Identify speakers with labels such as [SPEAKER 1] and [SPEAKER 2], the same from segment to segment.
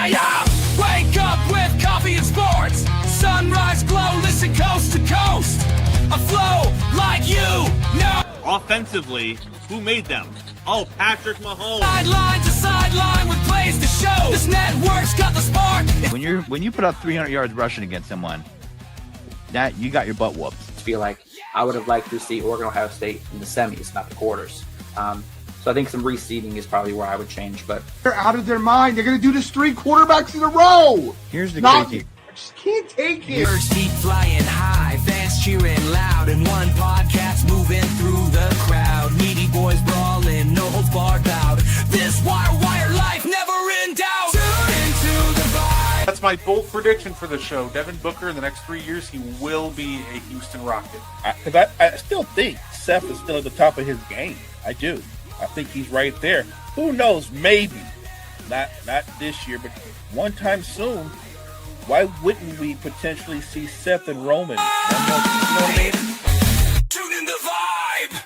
[SPEAKER 1] Yeah. Wake up with coffee and sports. Sunrise glow, listen coast to coast. A flow like you know.
[SPEAKER 2] Offensively, who made them? Oh, Patrick Mahomes.
[SPEAKER 1] Sideline to sideline with plays to show. This network's got the spark.
[SPEAKER 3] When you put up 300 yards rushing against someone, that you got your butt whooped.
[SPEAKER 4] I feel like I would have liked to see Oregon, Ohio State in the semis, not the quarters. So I think some reseeding is probably where I would change. But
[SPEAKER 5] they're out of their mind. They're going to do this 3 quarterbacks in a row.
[SPEAKER 3] Here's the crazy.
[SPEAKER 5] I just can't take it.
[SPEAKER 1] Birds keep flying high, fans cheering loud, and one podcast moving through the crowd. Meaty boys brawling, no holds barred bout. This wire life never in doubt. Tune into the vibe.
[SPEAKER 6] That's my bold prediction for the show. Devin Booker in the next 3 years, he will be a Houston Rocket.
[SPEAKER 7] Because I still think Seth is still at the top of his game. I do. I think he's right there. Who knows? Maybe not this year, but one time soon. Why wouldn't we potentially see Seth and Roman? You know what I mean?
[SPEAKER 1] Tune in the vibe.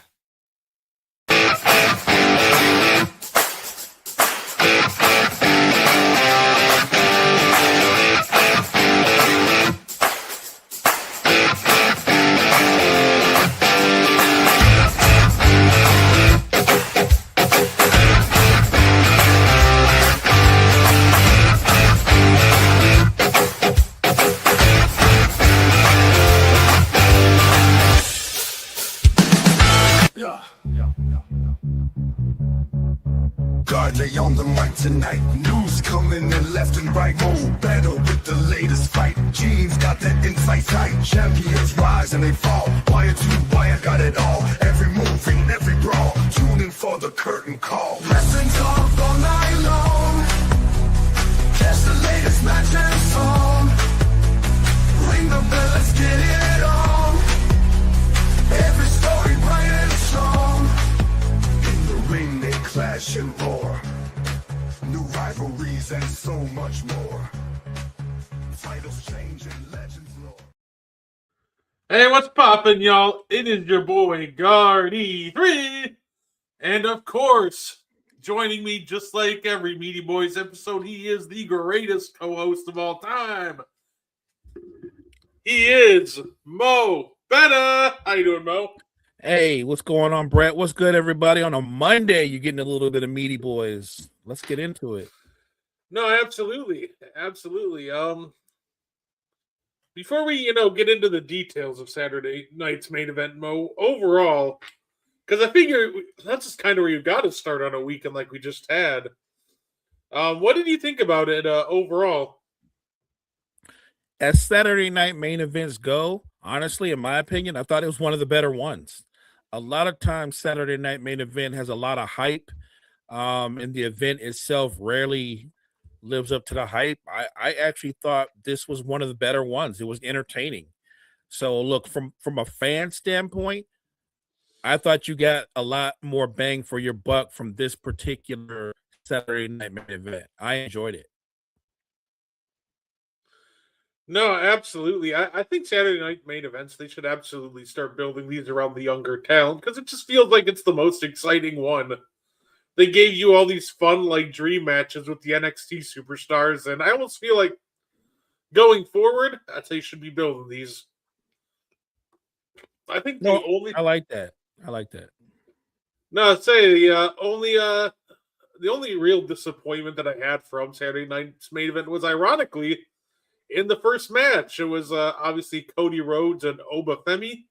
[SPEAKER 8] Gardner on the mic tonight. News coming in left and right. Oh, better with the latest fight. Gene's got that insight tight. Champions rise and they fall. Wire to wire, got it all. Every move and every brawl. Tune in for the curtain call. Wrestling talk all night long. Catch the latest match and song. Ring the bell, let's get it on. Every story bright and strong. In the ring they clash and roar. New rivalries and so much more. Titles change and legends roar.
[SPEAKER 6] Hey, what's poppin', y'all? It is your boy, Gardy3. And of course, joining me just like every Meaty Boys episode, he is the greatest co-host of all time. He is Mo Betta. How you doing, Mo?
[SPEAKER 7] Hey, what's going on, Brett? What's good, everybody? On a Monday, you're getting a little bit of Meaty Boys. Let's get into it.
[SPEAKER 6] No, absolutely. Before we, get into the details of Saturday night's main event, Mo, overall, because I figure that's just kind of where you got to start on a weekend like we just had. What did you think about it overall?
[SPEAKER 7] As Saturday night main events go, honestly, in my opinion, I thought it was one of the better ones. A lot of times, Saturday night main event has a lot of hype, and the event itself rarely lives up to the hype. I actually thought this was one of the better ones. It was entertaining. So, look, from a fan standpoint, I thought you got a lot more bang for your buck from this particular Saturday night main event. I enjoyed it.
[SPEAKER 6] No, absolutely. I think Saturday night main events, they should absolutely start building these around the younger talent because it just feels like it's the most exciting one. They gave you all these fun, dream matches with the NXT superstars, and I almost feel like going forward, that's how you should be building these. I think
[SPEAKER 7] I like that.
[SPEAKER 6] No, I'd say the only real disappointment that I had from Saturday night's main event was, ironically, in the first match. It was obviously Cody Rhodes and Oba Femi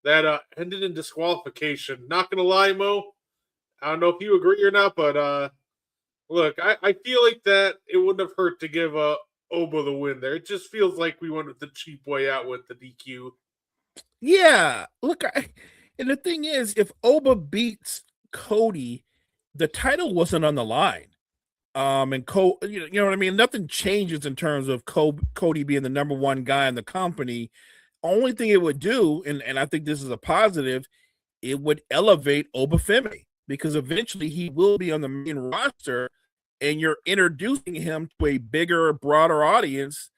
[SPEAKER 6] that ended in disqualification. Not going to lie, Mo, I don't know if you agree or not, but look, I feel like that it wouldn't have hurt to give Oba the win there. It just feels like we went with the cheap way out with the DQ.
[SPEAKER 7] Yeah, look, and the thing is, if Oba beats Cody, the title wasn't on the line. And you know what I mean? Nothing changes in terms of Cody being the number one guy in the company. Only thing it would do, and I think this is a positive, it would elevate Oba Femi because eventually he will be on the main roster, and you're introducing him to a bigger, broader audience.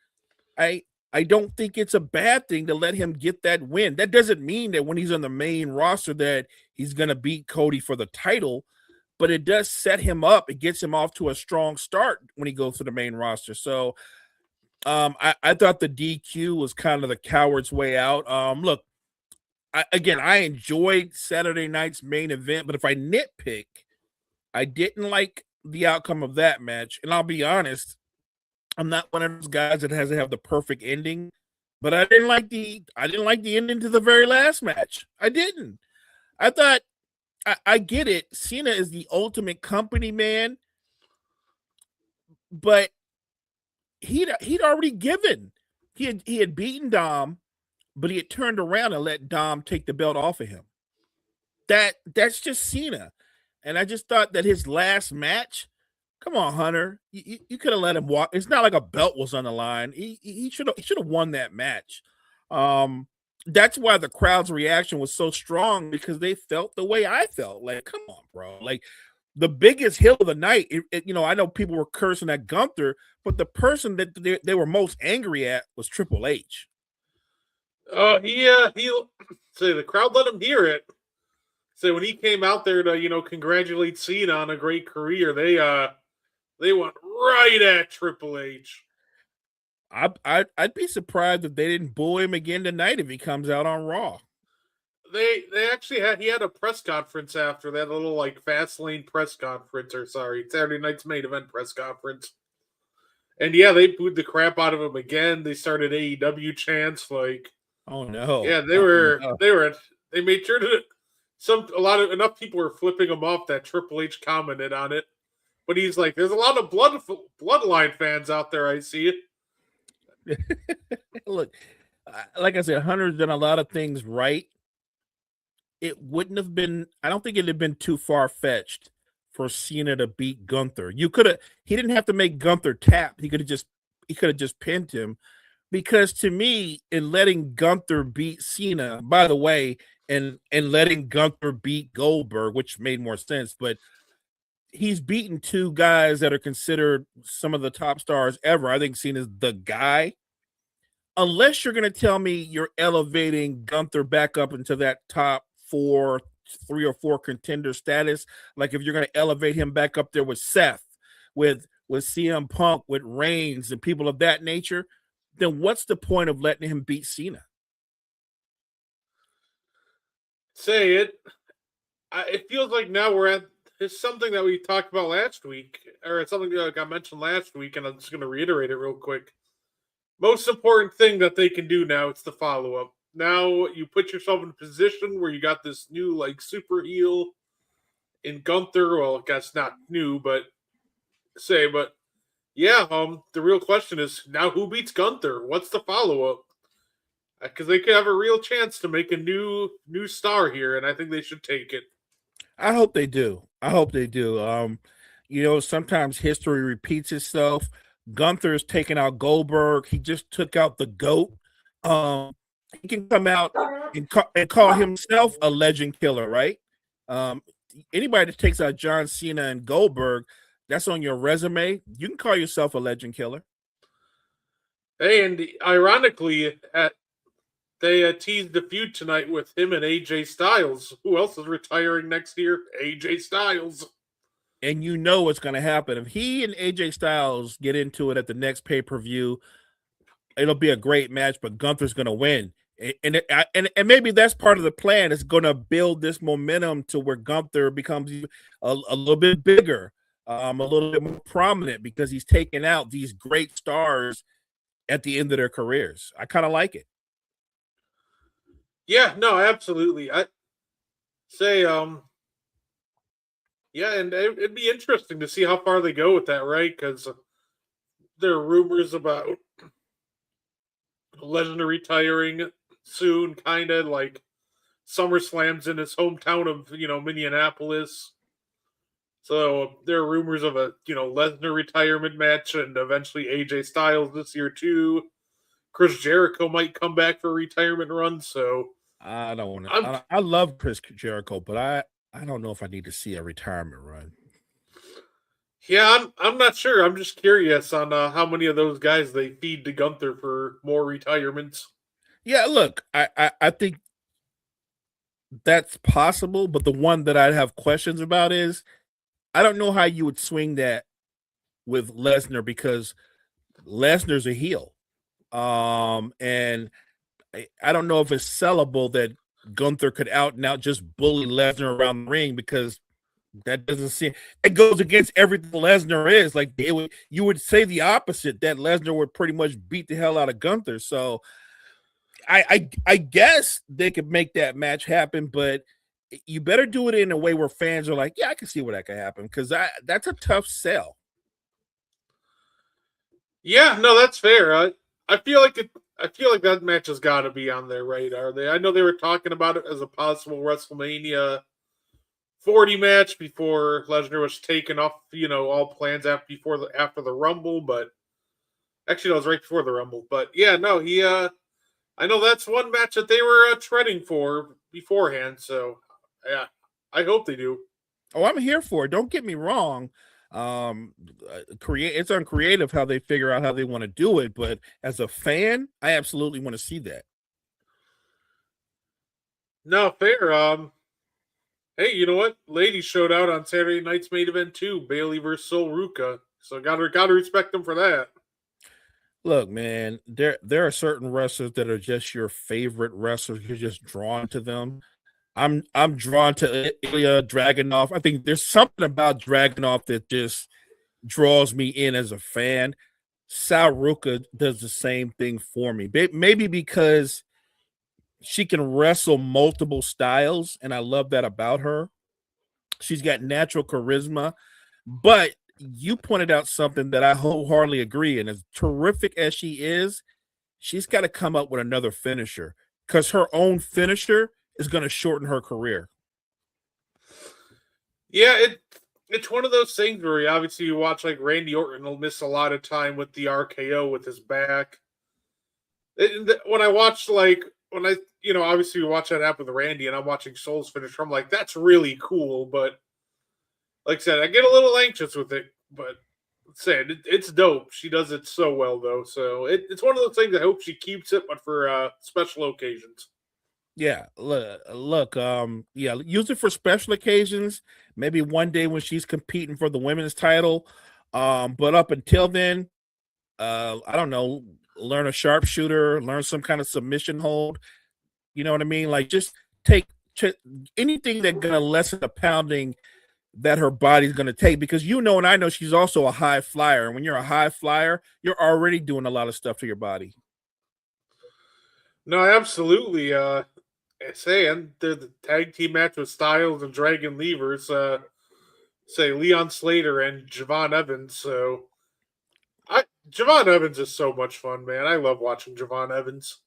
[SPEAKER 7] I I don't think it's a bad thing to let him get that win. That doesn't mean that when he's on the main roster that he's going to beat Cody for the title, but it does set him up. It gets him off to a strong start when he goes to the main roster. So I thought the DQ was kind of the coward's way out. Look, I enjoyed Saturday night's main event, but if I nitpick, I didn't like the outcome of that match. And I'll be honest, I'm not one of those guys that has to have the perfect ending, but I didn't like the ending to the very last match. I didn't. I thought I get it. Cena is the ultimate company man, but he'd already given. He had beaten Dom, but he had turned around and let Dom take the belt off of him. That's just Cena. And I just thought that his last match, come on, Hunter, you could have let him walk. It's not like a belt was on the line. He should have won that match. That's why the crowd's reaction was so strong, because they felt the way I felt. Like, come on, bro. Like, the biggest heel of the night, I know people were cursing at Gunther, but the person that they were most angry at was Triple H.
[SPEAKER 6] He say the crowd let him hear it. So when he came out there to congratulate Cena on a great career, they went right at Triple H.
[SPEAKER 7] I'd be surprised if they didn't boo him again tonight if he comes out on Raw.
[SPEAKER 6] They actually he had a press conference after that, a little like Fastlane press conference, or Saturday night's main event press conference. And yeah, they booed the crap out of him again. They started AEW chants like,
[SPEAKER 7] oh no.
[SPEAKER 6] Yeah, they made sure that enough people were flipping him off that Triple H commented on it. But he's like, there's a lot of bloodline fans out there, I see it.
[SPEAKER 7] Look, like I said, Hunter's done a lot of things right. It wouldn't have been, I don't think it'd have been too far-fetched for Cena to beat Gunther. He didn't have to make Gunther tap. He could have just pinned him, because to me, in letting Gunther beat Cena, by the way, and letting Gunther beat Goldberg, which made more sense, but he's beaten two guys that are considered some of the top stars ever. I think Cena's the guy. Unless you're going to tell me you're elevating Gunther back up into that top 3 or 4 contender status, like if you're going to elevate him back up there with Seth, with CM Punk, with Reigns, and people of that nature, then what's the point of letting him beat Cena?
[SPEAKER 6] Say it. It feels like now we're at something that we talked about last week, or it's something that got mentioned last week, and I'm just going to reiterate it real quick. Most important thing that they can do now, it's the follow-up. Now you put yourself in a position where you got this new super heel in Gunther. Well, I guess not new, but yeah. The real question is now who beats Gunther? What's the follow-up? Because they could have a real chance to make a new star here, and I think they should take it.
[SPEAKER 7] I hope they do. Sometimes history repeats itself. Gunther's taken out Goldberg. He just took out the GOAT. He can come out and call himself a legend killer, right? Anybody that takes out John Cena and Goldberg, that's on your resume. You can call yourself a legend killer.
[SPEAKER 6] Hey, and ironically, they teased the feud tonight with him and AJ Styles. Who else is retiring next year? AJ Styles.
[SPEAKER 7] And you know what's going to happen. If he and AJ Styles get into it at the next pay-per-view, it'll be a great match, but Gunther's going to win. And maybe that's part of the plan. It's going to build this momentum to where Gunther becomes a little bit bigger, a little bit more prominent, because he's taken out these great stars at the end of their careers. I kind of like it.
[SPEAKER 6] Yeah, no, absolutely. I say, yeah, and it'd be interesting to see how far they go with that, right? Because there are rumors about Lesnar retiring soon, kind of like SummerSlam's in his hometown of Minneapolis. So there are rumors of a Lesnar retirement match, and eventually AJ Styles this year too. Chris Jericho might come back for a retirement run. So
[SPEAKER 7] I don't want to. I love Chris Jericho, but I don't know if I need to see a retirement run.
[SPEAKER 6] Yeah, I'm not sure. I'm just curious on how many of those guys they feed to Gunther for more retirements.
[SPEAKER 7] Yeah, look, I think that's possible, but the one that I'd have questions about is I don't know how you would swing that with Lesnar because Lesnar's a heel. And I don't know if it's sellable that Gunther could out and out just bully Lesnar around the ring because that doesn't seem it goes against everything Lesnar is. Like you would say the opposite that Lesnar would pretty much beat the hell out of Gunther. So I guess they could make that match happen, but you better do it in a way where fans are like, yeah, I can see where that could happen because that's a tough sell.
[SPEAKER 6] Yeah, no, that's fair. I feel like I feel like that match has got to be on their radar. I know they were talking about it as a possible WrestleMania 40 match before Lesnar was taken off, all plans after the Rumble, but actually that was right before the Rumble. But yeah, no, he I know that's one match that they were treading for beforehand. So yeah, I hope they do.
[SPEAKER 7] Oh, I'm here for it. Don't get me wrong. It's uncreative how they figure out how they want to do it, but as a fan, I absolutely want to see that.
[SPEAKER 6] No, fair. Hey, you know what? Ladies showed out on Saturday night's main event too. Bailey versus Sol Ruka. So gotta respect them for that.
[SPEAKER 7] Look, man, there are certain wrestlers that are just your favorite wrestlers. You're just drawn to them. I'm drawn to Ilya Dragunov. I think there's something about Dragunov that just draws me in as a fan. Sal Ruka does the same thing for me. Maybe because she can wrestle multiple styles, and I love that about her. She's got natural charisma, but you pointed out something that I wholeheartedly agree. And as terrific as she is, she's got to come up with another finisher because her own finisher is going to shorten her career.
[SPEAKER 6] Yeah, it's one of those things where obviously you watch like Randy Orton will miss a lot of time with the RKO with his back. When I watched when I obviously you watch that happen with Randy and I'm watching Soul's finisher, I'm like, that's really cool, but like I said, I get a little anxious with it, but it's dope. She does it so well though. So it's one of those things I hope she keeps it, but for special occasions.
[SPEAKER 7] Yeah, look, yeah, use it for special occasions. Maybe one day when she's competing for the women's title. But up until then, I don't know, learn a sharpshooter, learn some kind of submission hold. You know what I mean? Like just take anything that's gonna lessen the pounding that her body's gonna take because and I know she's also a high flyer. And when you're a high flyer, you're already doing a lot of stuff to your body.
[SPEAKER 6] No, absolutely. And the tag team match with Styles and Dragon Levers, Leon Slater and Javon Evans. So Javon Evans is so much fun, man. I love watching Javon Evans.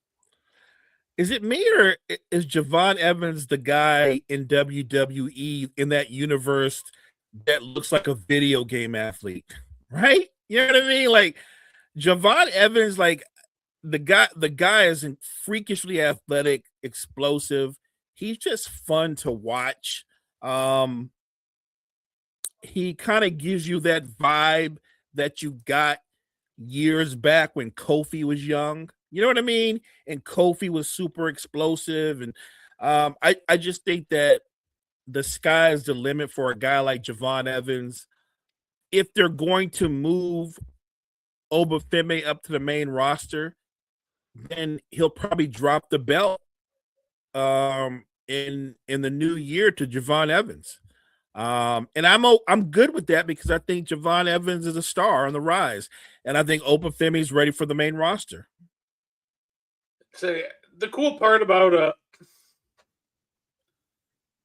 [SPEAKER 7] Is it me or is Javon Evans the guy in WWE in that universe that looks like a video game athlete? Right? You know what I mean? Like Javon Evans, like the guy isn't freakishly athletic, explosive. He's just fun to watch. He kind of gives you that vibe that you got years back when Kofi was young. You know what I mean? And Kofi was super explosive. And I just think that the sky is the limit for a guy like Javon Evans. If they're going to move Obafemi up to the main roster, then he'll probably drop the belt in the new year to Javon Evans. And I'm good with that because I think Javon Evans is a star on the rise, and I think Obafemi is ready for the main roster.
[SPEAKER 6] So the cool part about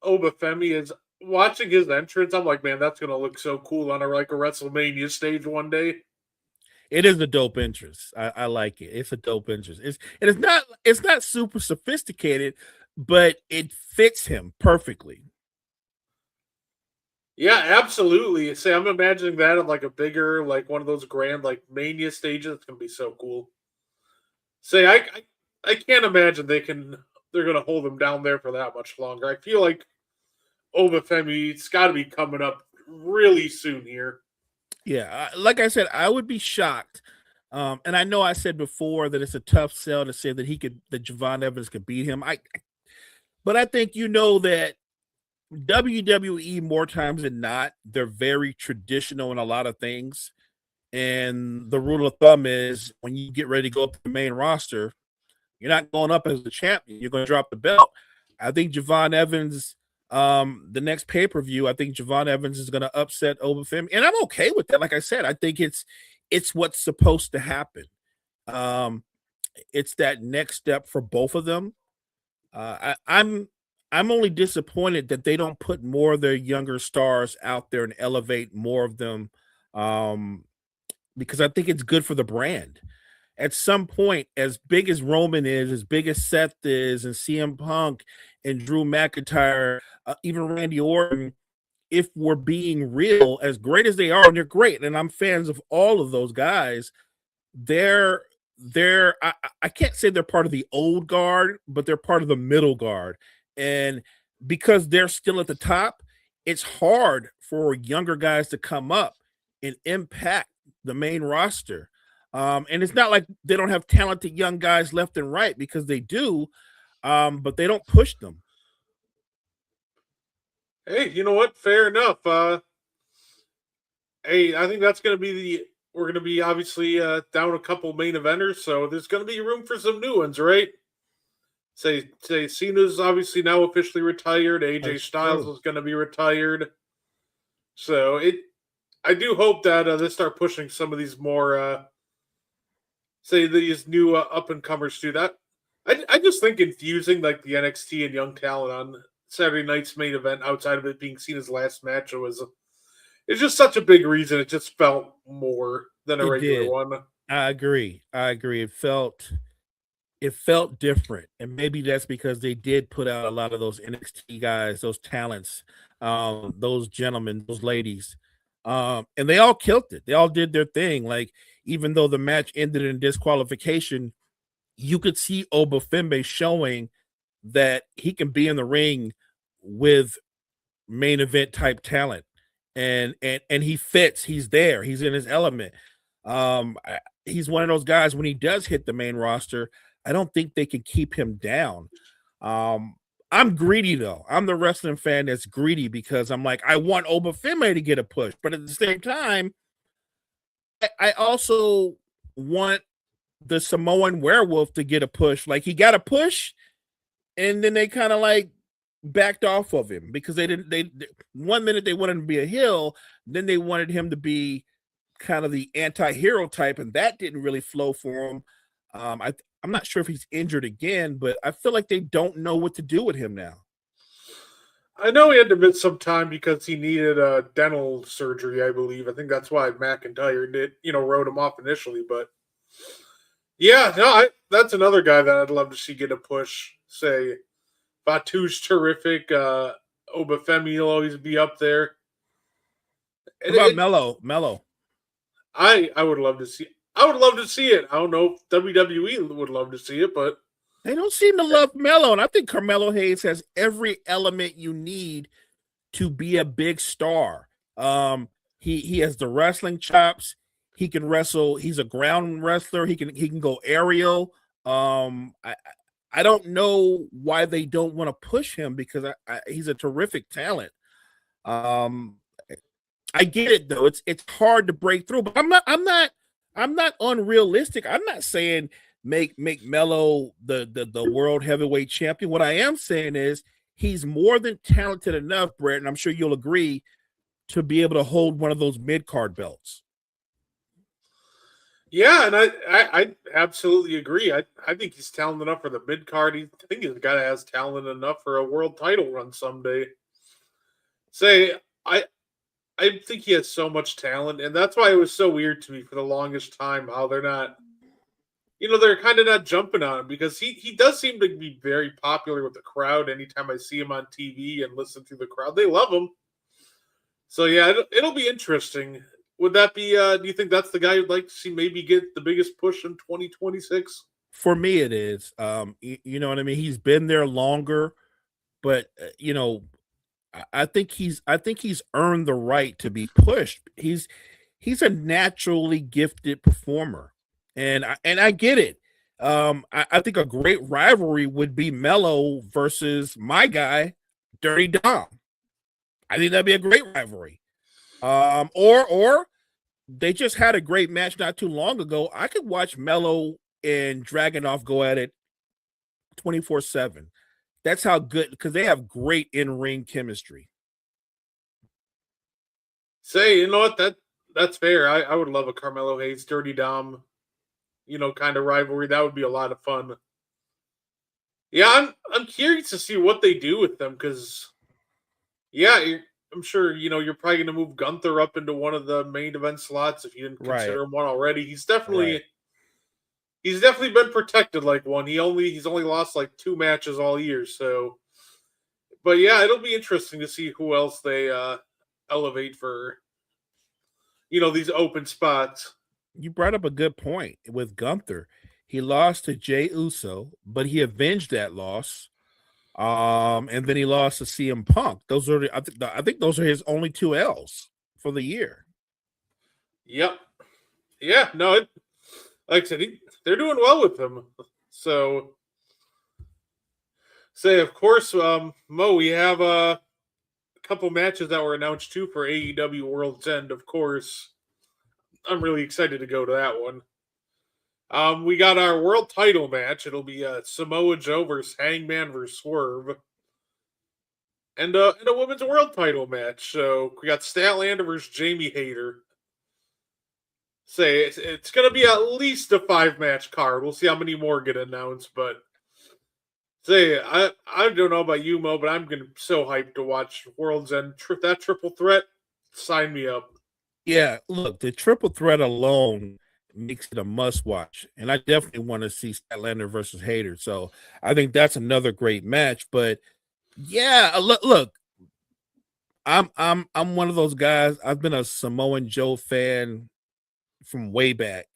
[SPEAKER 6] Obafemi is watching his entrance. I'm like, man, that's gonna look so cool on a WrestleMania stage one day.
[SPEAKER 7] It is a dope entrance. I like it. It's a dope entrance. It's not super sophisticated, but it fits him perfectly.
[SPEAKER 6] Yeah, absolutely. Say, I'm imagining that at like a bigger, like one of those grand like Mania stages. It's gonna be so cool. Say, I can't imagine they're gonna hold him down there for that much longer. I feel like Obafemi's got to be coming up really soon here.
[SPEAKER 7] Yeah, like I said, I would be shocked. And I know I said before that it's a tough sell to say that Javon Evans could beat him. But I think you know that WWE more times than not, they're very traditional in a lot of things. And the rule of thumb is when you get ready to go up to the main roster, you're not going up as the champion. You're going to drop the belt. I think Javon Evans, the next pay-per-view, I think Javon Evans is going to upset Obafemi. And I'm okay with that. Like I said, I think it's what's supposed to happen. It's that next step for both of them. I'm only disappointed that they don't put more of their younger stars out there and elevate more of them, because I think it's good for the brand. At some point, as big as Roman is, as big as Seth is, and CM Punk and Drew McIntyre, even Randy Orton, if we're being real, as great as they are, and they're great, and I'm fans of all of those guys, I can't say they're part of the old guard, but they're part of the middle guard. And because they're still at the top, it's hard for younger guys to come up and impact the main roster. And it's not like they don't have talented young guys left and right, because they do, but they don't push them.
[SPEAKER 6] Hey, you know what? Fair enough. Hey, I think that's going to be we're going to be obviously down a couple main eventers, so there's going to be room for some new ones, right? Say Cena's obviously now officially retired. AJ Styles is going to be retired. So I do hope that they start pushing some of these more, these new up and comers to that. I just think infusing like the NXT and young talent on Saturday night's main event, outside of it being Cena's last match, it's just such a big reason. It just felt more than a regular one.
[SPEAKER 7] I agree. It felt different, and maybe that's because they did put out a lot of those NXT guys, those talents, those gentlemen, those ladies, and they all killed it. They all did their thing. Like, even though the match ended in disqualification, you could see Obafemi showing that he can be in the ring with main event type talent, and he fits. He's there. He's in his element. He's one of those guys, when he does hit the main roster, I don't think they can keep him down. I'm greedy, though. I'm the wrestling fan that's greedy, because I'm like, I want Obafemi to get a push, but at the same time, I also want the Samoan Werewolf to get a push. Like, he got a push, and then they kind of like backed off of him, because they 1 minute they wanted him to be a heel, then they wanted him to be kind of the anti-hero type, and that didn't really flow for him. I'm not sure if he's injured again, but I feel like they don't know what to do with him now.
[SPEAKER 6] I know he had to miss some time because he needed a dental surgery, I believe. I think that's why McIntyre wrote him off initially. But yeah, no, that's another guy that I'd love to see get a push. Say, Fatu's terrific. Obafemi will always be up there.
[SPEAKER 7] What about Mello?
[SPEAKER 6] I would love to see. I would love to see it. I don't know if WWE would love to see it, but
[SPEAKER 7] they don't seem to love Mello. And I think Carmelo Hayes has every element you need to be a big star. He has the wrestling chops. He can wrestle. He's a ground wrestler. He can go aerial. I don't know why they don't want to push him, because he's a terrific talent. I get it, though. It's hard to break through, but I'm not unrealistic. I'm not saying make Mello the world heavyweight champion. What I am saying is he's more than talented enough, Brett, and I'm sure you'll agree, to be able to hold one of those mid-card belts.
[SPEAKER 6] Yeah, and I absolutely agree. I think he's talented enough for the mid-card. I think he's a guy that has talent enough for a world title run someday. I think he has so much talent, and that's why it was so weird to me for the longest time how they're not, they're kind of not jumping on him, because he does seem to be very popular with the crowd. Anytime I see him on TV and listen to the crowd, they love him. So yeah, it'll be interesting. Would that be, do you think that's the guy you'd like to see maybe get the biggest push in 2026?
[SPEAKER 7] For me, it is. You know what I mean? He's been there longer, but, I think he's earned the right to be pushed. He's he's a naturally gifted performer, and I get it. I think a great rivalry would be Mello versus my guy, Dirty Dom. I think that'd be a great rivalry. Or they just had a great match not too long ago. I could watch Mello and Dragunov go at it 24/7. That's how good, because they have great in-ring chemistry.
[SPEAKER 6] Say, you know what? That's fair. I would love a Carmelo Hayes, Dirty Dom, kind of rivalry. That would be a lot of fun. Yeah, I'm curious to see what they do with them because, yeah, I'm sure you're probably going to move Gunther up into one of the main event slots if you didn't consider him one already. He's definitely been protected like one. He's only lost like 2 matches all year. So, but yeah, it'll be interesting to see who else they elevate for these open spots.
[SPEAKER 7] You brought up a good point with Gunther. He lost to Jey Uso, but he avenged that loss. And then he lost to CM Punk. Those are I think those are his only 2 L's for the year.
[SPEAKER 6] Yep. Yeah. No. Like I said, they're doing well with him. So, of course, Mo, we have a couple matches that were announced too for AEW World's End. Of course, I'm really excited to go to that one. We got our world title match. It'll be Samoa Joe versus Hangman versus Swerve. And a women's world title match. So we got Statlander versus Jamie Hayter. Say it's going to be at least a 5-match card. We'll see how many more get announced. But say I don't know about you, Mo, but I'm so hyped to watch World's End. That triple threat. Sign me up.
[SPEAKER 7] Yeah, look, the triple threat alone makes it a must watch, and I definitely want to see Statlander versus Hayter. So I think that's another great match. But yeah, look, I'm one of those guys. I've been a Samoan Joe fan from way back,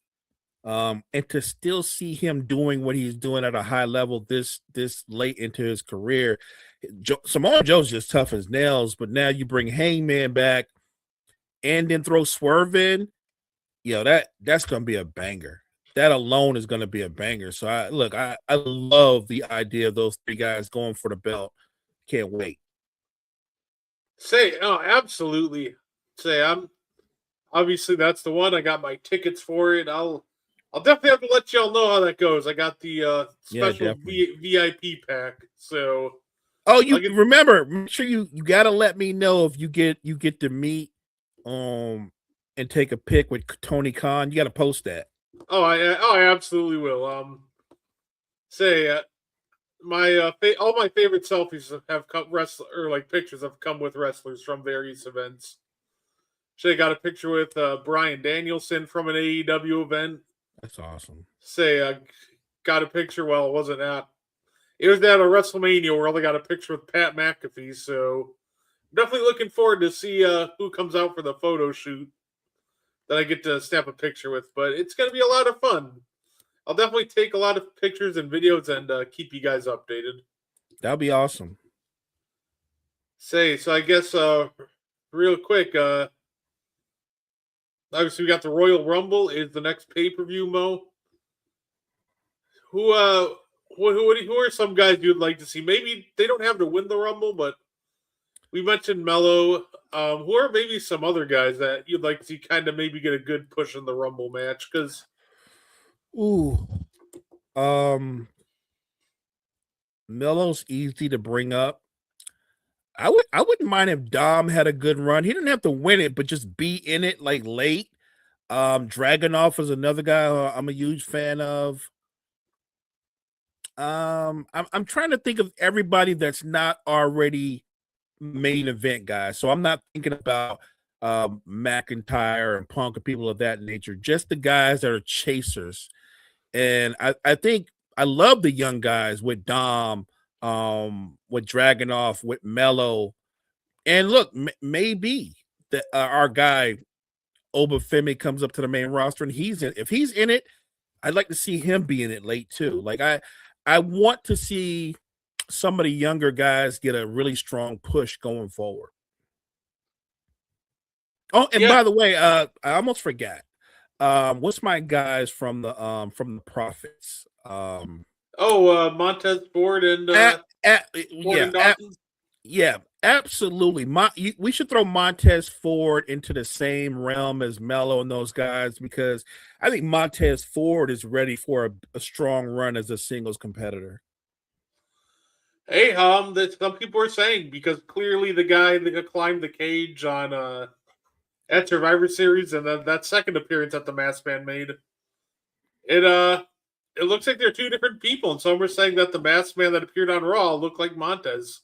[SPEAKER 7] and to still see him doing what he's doing at a high level this late into his career, Samoan Joe's just tough as nails. But now you bring Hangman back, and then throw Swerve in. That's going to be a banger. That alone is going to be a banger. So I love the idea of those 3 guys going for the belt. Can't wait.
[SPEAKER 6] Absolutely. Obviously that's the one. I got my tickets for it. I'll definitely have to let y'all know how that goes. I got the special VIP pack. So
[SPEAKER 7] remember, make sure you got to let me know if you get to meet and take a pic with Tony Khan. You got to post that.
[SPEAKER 6] I absolutely will. All my favorite selfies have come pictures have come with wrestlers from various events. Got a picture with Bryan Danielson from an AEW event.
[SPEAKER 7] That's awesome.
[SPEAKER 6] Got a picture. Well, it wasn't that. It was at a WrestleMania where I got a picture with Pat McAfee. So definitely looking forward to see who comes out for the photo shoot that I get to snap a picture with. But it's going to be a lot of fun. I'll definitely take a lot of pictures and videos and keep you guys updated.
[SPEAKER 7] That'll be awesome.
[SPEAKER 6] So I guess real quick, obviously we got the Royal Rumble is the next pay-per-view, Mo. Who are some guys you'd like to see? Maybe they don't have to win the Rumble, but we mentioned Mello. Who are maybe some other guys that you'd like to see kind of maybe get a good push in the Rumble match? Because
[SPEAKER 7] Mello's easy to bring up. I wouldn't mind if Dom had a good run. He didn't have to win it, but just be in it like late. Dragunov is another guy I'm a huge fan of. I'm trying to think of everybody that's not already main event guys. So I'm not thinking about McIntyre and Punk and people of that nature. Just the guys that are chasers. And I think I love the young guys with Dom, with Dragunov, with Mello. And look, maybe that our guy Obafemi comes up to the main roster and if he's in it, I'd like to see him be in it late too. Like I want to see some of the younger guys get a really strong push going forward. Oh, and
[SPEAKER 6] Yeah.
[SPEAKER 7] by the way, I almost forgot. What's my guys from the Profits?
[SPEAKER 6] Montez Ford and Ford and Dawkins.
[SPEAKER 7] Yeah, absolutely. We should throw Montez Ford into the same realm as Mello and those guys because I think Montez Ford is ready for a strong run as a singles competitor.
[SPEAKER 6] Hey, that some people are saying because clearly the guy that climbed the cage on at Survivor Series and then that second appearance that the Masked Man made, it looks like they're two different people, and some are saying that the Masked Man that appeared on Raw looked like Montez.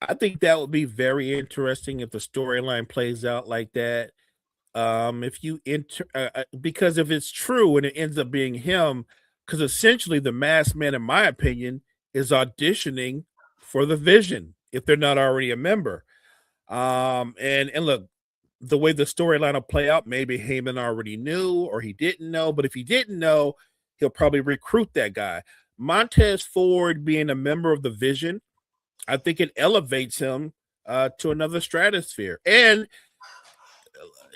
[SPEAKER 7] I think that would be very interesting if the storyline plays out like that. If you because if it's true and it ends up being him, because essentially the Masked Man, in my opinion, is auditioning for the Vision if they're not already a member. And look, the way the storyline will play out, maybe Heyman already knew or he didn't know, but if he didn't know, he'll probably recruit that guy. Montez Ford being a member of the Vision, I think it elevates him to another stratosphere. And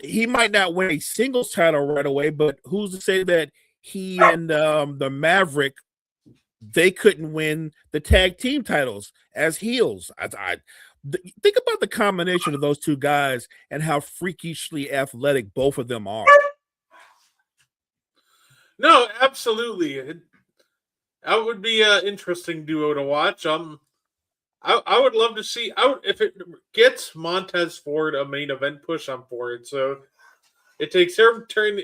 [SPEAKER 7] he might not win a singles title right away, but who's to say that he and the Maverick, they couldn't win the tag team titles as heels? Think about the combination of those two guys and how freakishly athletic both of them are.
[SPEAKER 6] No, absolutely. That would be an interesting duo to watch. I would love to see. If it gets Montez Ford a main event push, I'm for it. So it takes him turning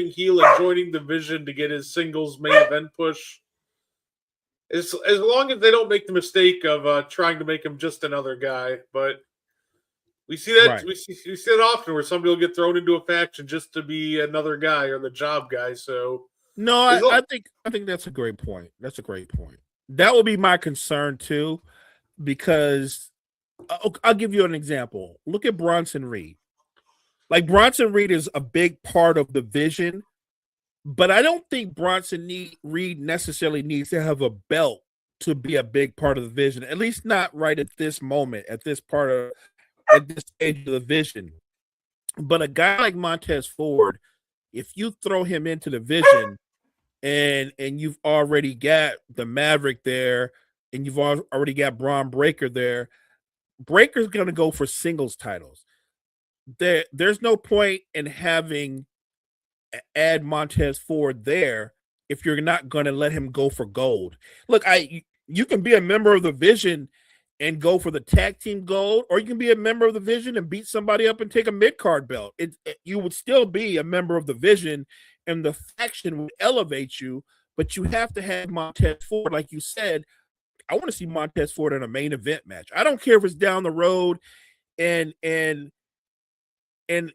[SPEAKER 6] heel and joining the Vision to get his singles main event push. As long as they don't make the mistake of trying to make him just another guy, but we see that
[SPEAKER 7] Right.
[SPEAKER 6] we see it often where somebody will get thrown into a faction just to be another guy or the job guy. So
[SPEAKER 7] no, I think that's a great point. That's a great point. That would be my concern too, because I'll give you an example. Look at Bronson Reed. Like Bronson Reed is a big part of the Vision. But I don't think Bronson Reed necessarily needs to have a belt to be a big part of the Vision, at least not right at this moment, at this stage of the Vision. But a guy like Montez Ford, if you throw him into the Vision and you've already got the Maverick there and you've already got Braun Breaker there, Breaker's going to go for singles titles. There's no point in having add Montez Ford there if you're not going to let him go for gold. Look, you can be a member of the Vision and go for the tag team gold, or you can be a member of the Vision and beat somebody up and take a mid-card belt. You would still be a member of the Vision, and the faction would elevate you, but you have to have Montez Ford, like you said. I want to see Montez Ford in a main event match. I don't care if it's down the road and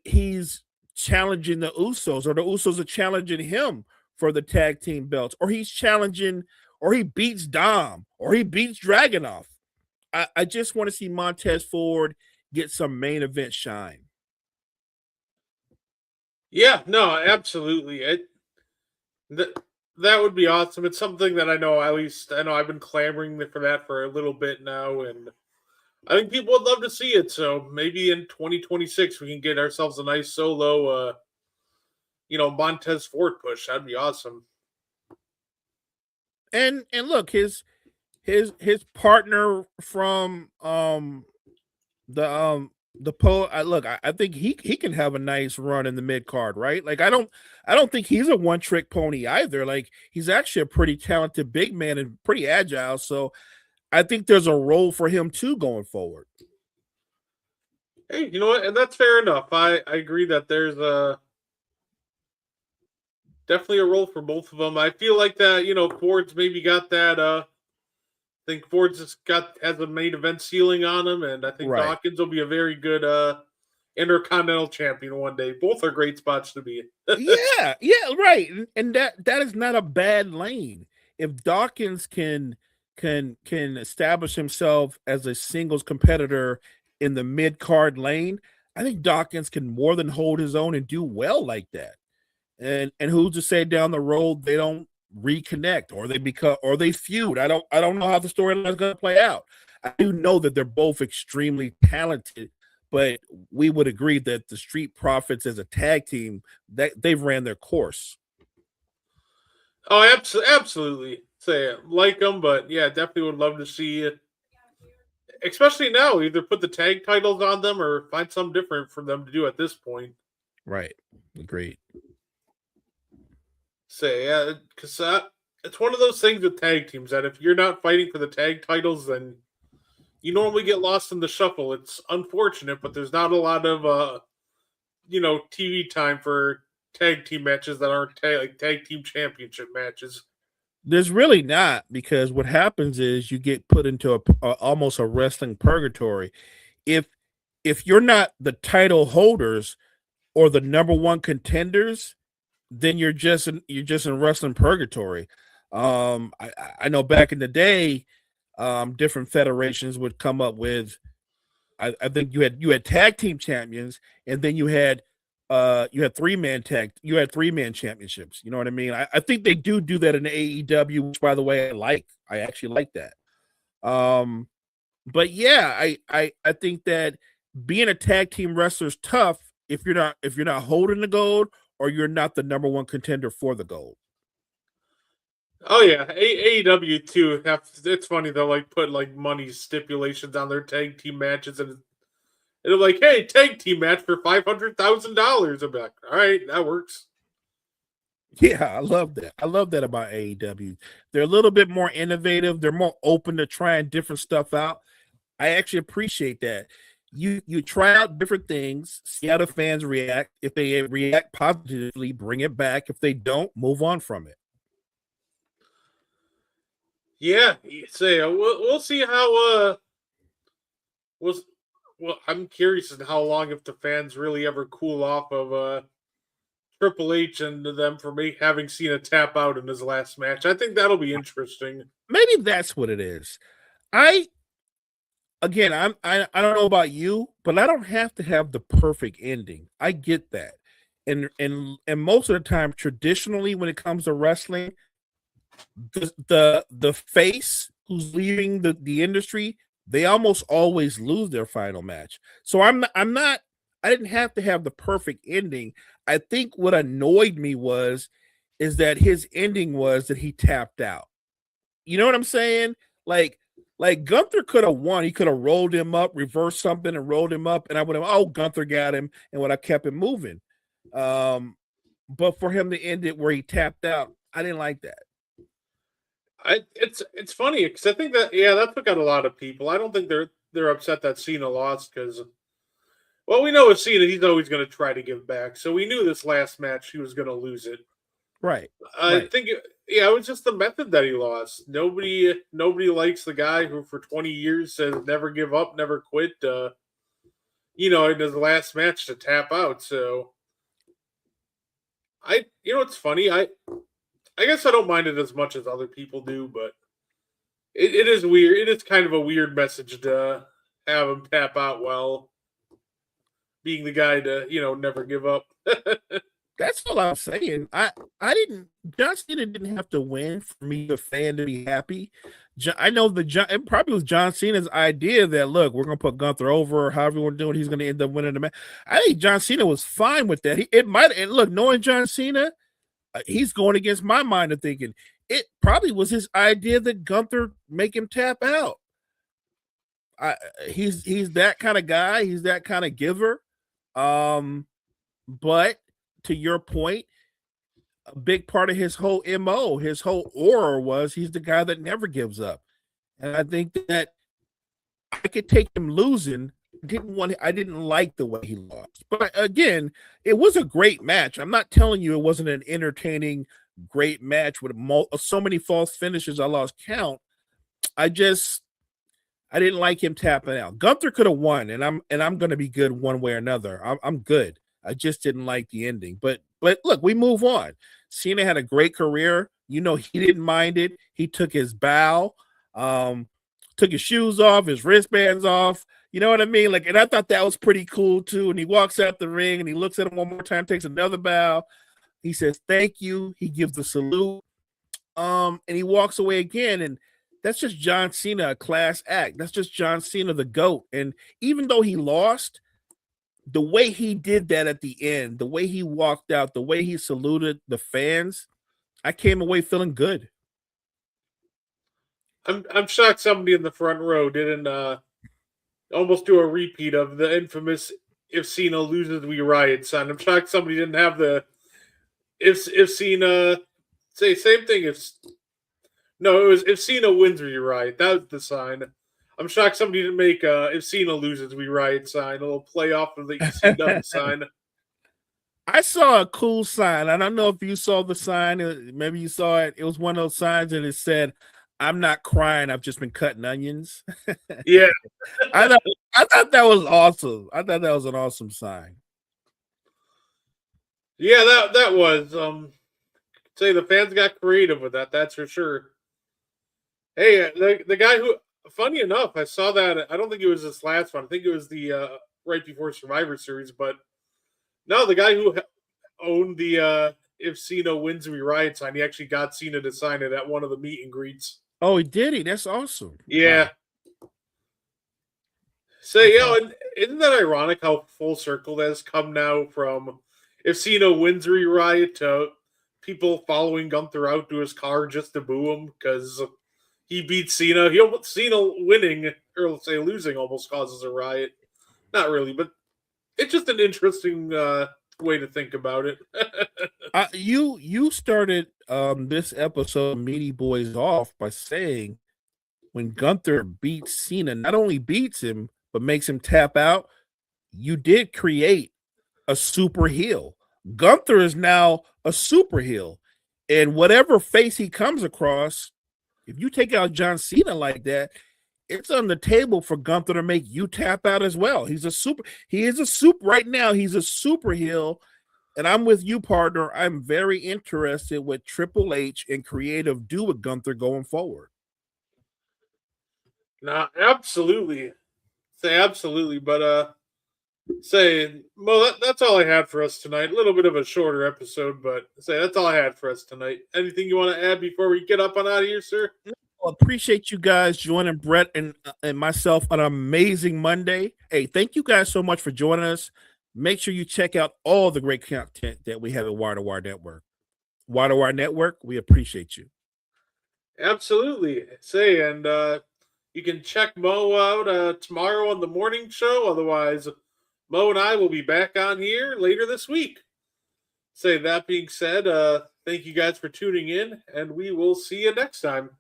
[SPEAKER 7] he's challenging the Usos, or the Usos are challenging him for the tag team belts, or he's challenging, or he beats Dom, or he beats Dragunov. I just want to see Montez Ford get some main event shine.
[SPEAKER 6] Yeah, no, absolutely. That would be awesome. It's something that I know I've been clamoring for that for a little bit now, and I think people would love to see it. So maybe in 2026 we can get ourselves a nice solo, Montez Ford push. That'd be awesome.
[SPEAKER 7] And look, his partner from the I think he can have a nice run in the mid card, right? Like I don't think he's a one trick pony either. Like he's actually a pretty talented big man and pretty agile. So I think there's a role for him too going forward.
[SPEAKER 6] Hey, you know what? And that's fair enough. I agree that there's definitely a role for both of them. I feel like that, Ford's maybe got that. I think Ford's has a main event ceiling on him, and I think
[SPEAKER 7] Right.
[SPEAKER 6] Dawkins will be a very good Intercontinental champion one day. Both are great spots to be.
[SPEAKER 7] yeah, right. And that is not a bad lane. If Dawkins can establish himself as a singles competitor in the mid card lane, I think Dawkins can more than hold his own and do well like that. And who's to say down the road they don't reconnect or they feud? I don't know how the storyline is going to play out. I do know that they're both extremely talented, but we would agree that the Street Profits as a tag team, that they've ran their course.
[SPEAKER 6] Oh, absolutely. Say like them, but yeah, definitely would love to see it. Especially now, either put the tag titles on them or find something different for them to do at this point.
[SPEAKER 7] Right. Agreed.
[SPEAKER 6] Say, yeah, because it's one of those things with tag teams that if you're not fighting for the tag titles, then you normally get lost in the shuffle. It's unfortunate, but there's not a lot of TV time for tag team matches that aren't tag team championship matches.
[SPEAKER 7] There's really not, because what happens is you get put into almost a wrestling purgatory. If you're not the title holders or the number one contenders, then you're just in wrestling purgatory. I know back in the day, different federations would come up with. I think you had tag team champions, and then you had three-man championships. You know what I mean? I think they do that in AEW, which, by the way, I actually like that. But yeah, I think that being a tag team wrestler is tough if you're not holding the gold or you're not the number one contender for the gold.
[SPEAKER 6] Oh yeah, AEW too. It's funny they'll put money stipulations on their tag team matches, and they're like, "Hey, tag team match for $500,000." I'm like, "All right, that works."
[SPEAKER 7] Yeah, I love that. I love that about AEW. They're a little bit more innovative. They're more open to trying different stuff out. I actually appreciate that. You try out different things, see how the fans react. If they react positively, bring it back. If they don't, move on from it.
[SPEAKER 6] Yeah, say we'll see how I'm curious as to how long if the fans really ever cool off of Triple H and them for having Cena tap out in his last match. I think that'll be interesting.
[SPEAKER 7] Maybe that's what it is. I don't know about you, but I don't have to have the perfect ending. I get that. And most of the time, traditionally, when it comes to wrestling, the face who's leaving the industry, they almost always lose their final match. So I didn't have to have the perfect ending. I think what annoyed me is that his ending was that he tapped out. You know what I'm saying? Like Gunther could have won. He could have rolled him up, reversed something and rolled him up, and I would have, Gunther got him, and would have kept him moving. But for him to end it where he tapped out, I didn't like that.
[SPEAKER 6] It's funny because I think that took out a lot of people. I don't think they're upset that Cena lost because, well, we know with Cena he's always going to try to give back. So we knew this last match he was going to lose it.
[SPEAKER 7] Right.
[SPEAKER 6] I think it was just the method that he lost. Nobody likes the guy who for 20 years says never give up, never quit. In his last match to tap out. So it's funny. I guess I don't mind it as much as other people do, but it is weird. It is kind of a weird message to have him tap out while being the guy to, never give up.
[SPEAKER 7] That's all I'm saying. John Cena didn't have to win for me, the fan, to be happy. I know it probably was John Cena's idea that, look, we're going to put Gunther over, or however we're doing, he's going to end up winning the match. I think John Cena was fine with that. Knowing John Cena, he's going against my mind of thinking it probably was his idea that Gunther make him tap out. He's that kind of guy. He's that kind of giver. But to your point, a big part of his whole MO, his whole aura was he's the guy that never gives up. And I think that I could take him losing. I didn't like the way he lost. But again, it was a great match. I'm not telling you it wasn't an entertaining, great match with so many false finishes I lost count. I didn't like him tapping out. Gunther could have won, and I'm going to be good one way or another. I'm good. I just didn't like the ending. But look, we move on. Cena had a great career. He didn't mind it. He took his bow, took his shoes off, his wristbands off. You know what I mean? And I thought that was pretty cool too. And he walks out the ring and he looks at him one more time, takes another bow. He says, "Thank you." He gives the salute. And he walks away again. And that's just John Cena, a class act. That's just John Cena, the GOAT. And even though he lost, the way he did that at the end, the way he walked out, the way he saluted the fans, I came away feeling good.
[SPEAKER 6] I'm shocked somebody in the front row didn't almost do a repeat of the infamous "If Cena loses, we riot" sign. I'm shocked somebody didn't have the if Cena say same thing. It was "If Cena wins, we riot." That was the sign. I'm shocked somebody didn't make "If Cena loses, we riot" sign. A little play off of the ECW sign.
[SPEAKER 7] I saw a cool sign. I don't know if you saw the sign. Maybe you saw it. It was one of those signs and it said, "I'm not crying. I've just been cutting onions."
[SPEAKER 6] Yeah.
[SPEAKER 7] I thought that was awesome. I thought that was an awesome sign.
[SPEAKER 6] Yeah, that was say the fans got creative with that, that's for sure. Hey, the guy who funny enough, I saw that. I don't think it was this last one. I think it was the right before Survivor Series, but no, the guy who owned the "If Cena wins, we riot" sign, he actually got Cena to sign it at one of the meet and greets.
[SPEAKER 7] Oh, he did he? That's awesome.
[SPEAKER 6] Yeah.
[SPEAKER 7] Wow.
[SPEAKER 6] So, and isn't that ironic how full circle that has come now from "If Cena wins, we riot" to people following Gunther out to his car just to boo him because he beat Cena. Cena winning, or let's say losing, almost causes a riot. Not really, but it's just an interesting way to think about it.
[SPEAKER 7] You started this episode of Meaty Boys off by saying when Gunther beats Cena, not only beats him, but makes him tap out, you did create a super heel. Gunther is now a super heel. And whatever face he comes across, if you take out John Cena like that, it's on the table for Gunther to make you tap out as well. He is a super right now. He's a super heel. And I'm with you, partner. I'm very interested what Triple H and creative do with Gunther going forward.
[SPEAKER 6] No, absolutely. Say absolutely. But say, Mo, that's all I had for us tonight. A little bit of a shorter episode, but say that's all I had for us tonight. Anything you want to add before we get up and out of here, sir?
[SPEAKER 7] Appreciate you guys joining Brett and myself on an amazing Monday. Hey, thank you guys so much for joining us. Make sure you check out all the great content that we have at Wire to Wire Network. Wire to Wire Network, we appreciate you.
[SPEAKER 6] Absolutely. Say, and you can check Mo out tomorrow on the morning show. Otherwise, Mo and I will be back on here later this week. Say, that being said, thank you guys for tuning in, and we will see you next time.